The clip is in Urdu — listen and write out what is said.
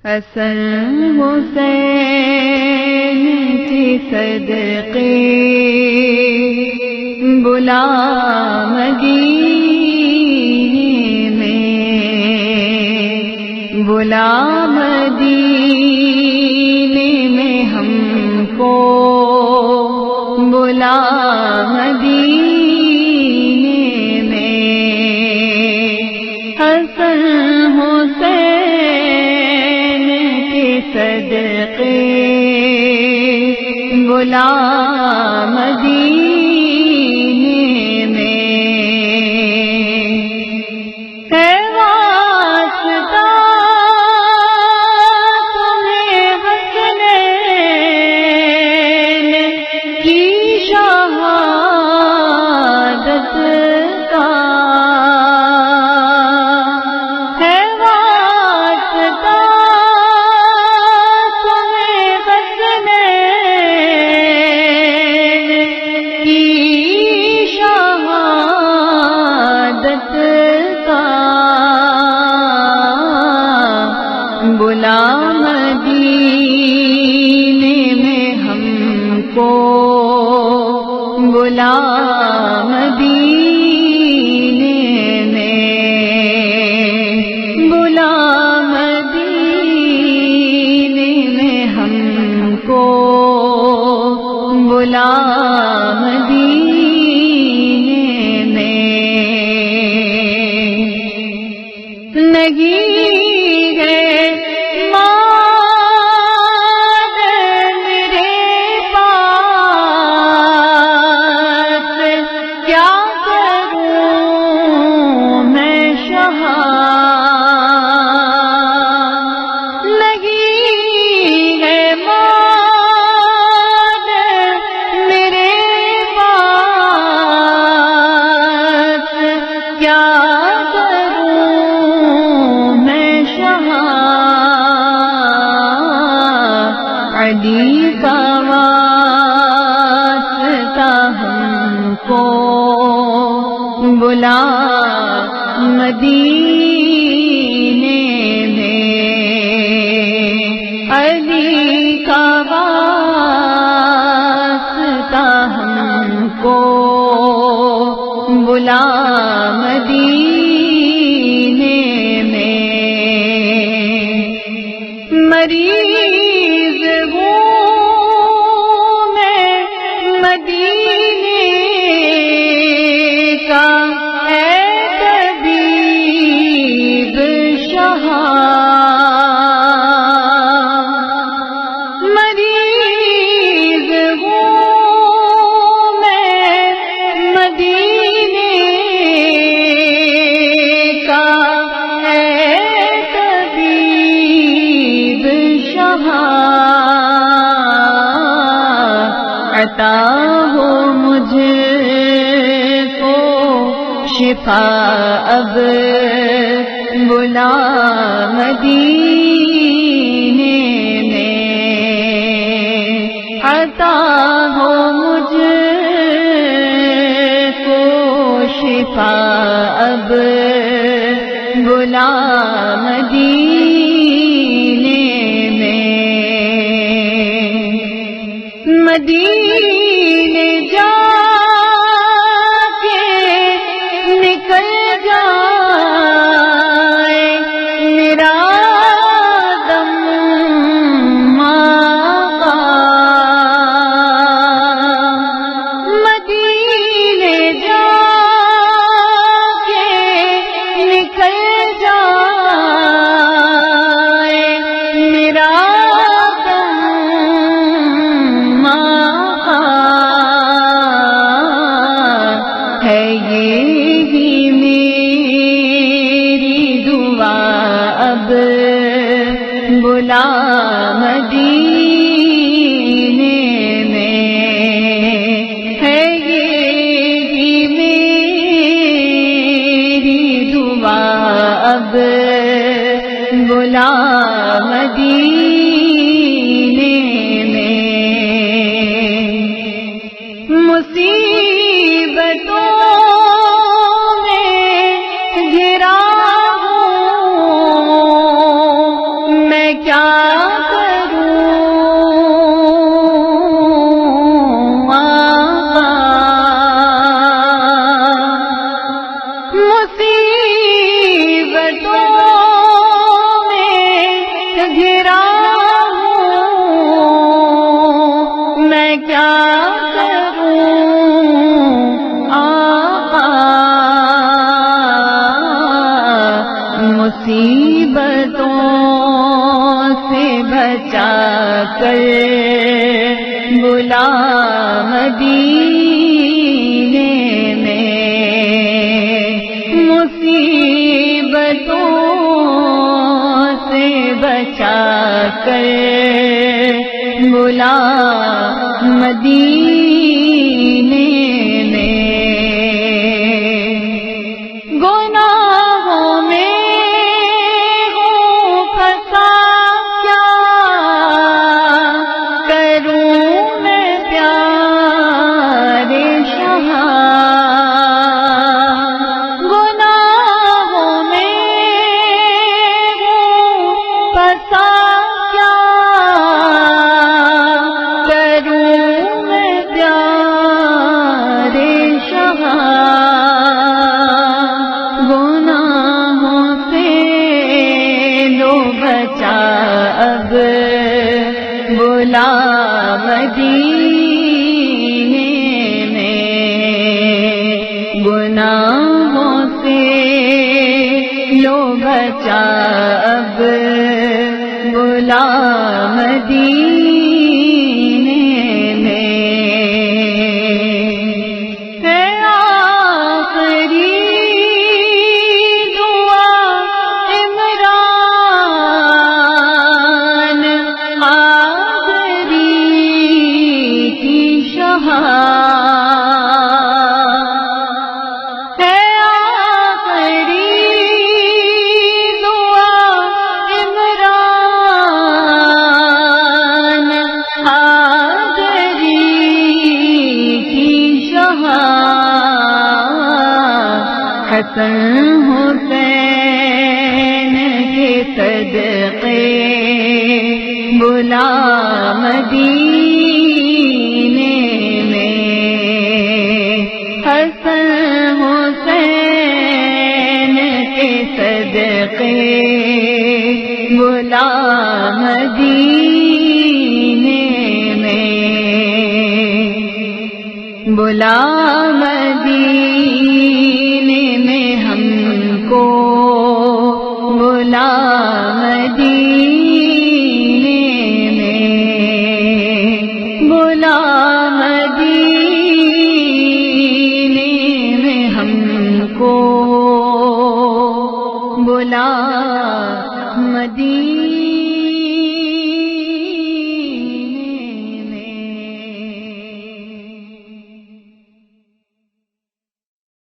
حسن حسین کی صدقے بلا مدینے میں، بلا مدینے میں ہم کو، بلا مدینے میں حسن حسین کے صدقے بلا مدینے میں، ہے واسطہ تمہیں حسنین کی شہادت کا، ہے واسطہ تمہیں حسنین کی شہادت کا، بلا مدینے میں ہم کو، بلا مدینے میں، بلا مدینے میں ہم کو، بلا مدینے میں، نہیں ہے مال میرے پاس، کیا کروں میں شہا، نہیں ہے مال میرے پاس، کیا کروں میں شہا، علی کا واسطہ ہم کو، بلا مدینے میں، علی کا واسطہ ہم کو، بلا مدینے میں، مریض ہوں میں مدینے کا، اے طبیب شہا، مریض ہوں میں مدینے کا، اے طبیب شہا، عطا ہو مجھ کو شفا اب، بلا مدینے میں، عطا ہو مجھ کو شفا اب، بلا مدینے میں، مدینے جا کے نکل جائے میرا دم آقا، مدینے جا کے نکل جائے میرا دم آقا، ہے یہی میری دعا اب، بلا مدینے میں، ہے یہی میری دعا اب، بلا مدینے میں، مصیبتوں میں گھرا ہوں میں، کیا کروں آقا، مصیبتوں میں گھرا ہوں میں کیا مصیبتوں سے بچا کر بلا مدینے میں، مصیبتوں سے بچا کر بلا مدینے میں۔ گناہوں میں اب بلا مدینے میں، گناہوں سے لو بچا اب بلا مدینے میں۔ ہے آخری دعا عمران ہے آخری دعا عمران حاضری کی شہادت، حسن حسین کے صدقے بلا مدینے میں، حسن حسین کے صدقے بلا مدینے میں، بلا مدینے میں ہم کو، بلا مدینے میں، بلا مدینے میں ہم کو، بلا مدینے